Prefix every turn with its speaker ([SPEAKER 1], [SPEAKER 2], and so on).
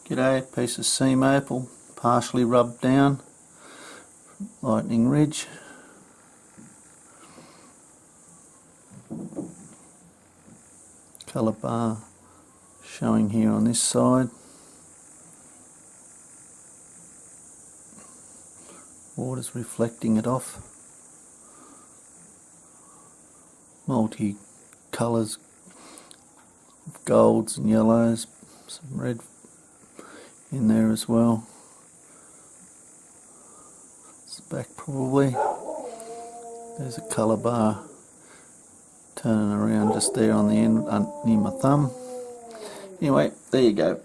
[SPEAKER 1] G'day, piece of seam opal, partially rubbed down, lightning ridge. Colour bar showing here on this side. Water's reflecting it off. Multi colours, golds and yellows, some red in there as well. It's the back probably. There's a colour bar turning around just there on the end near my thumb. Anyway, there you go.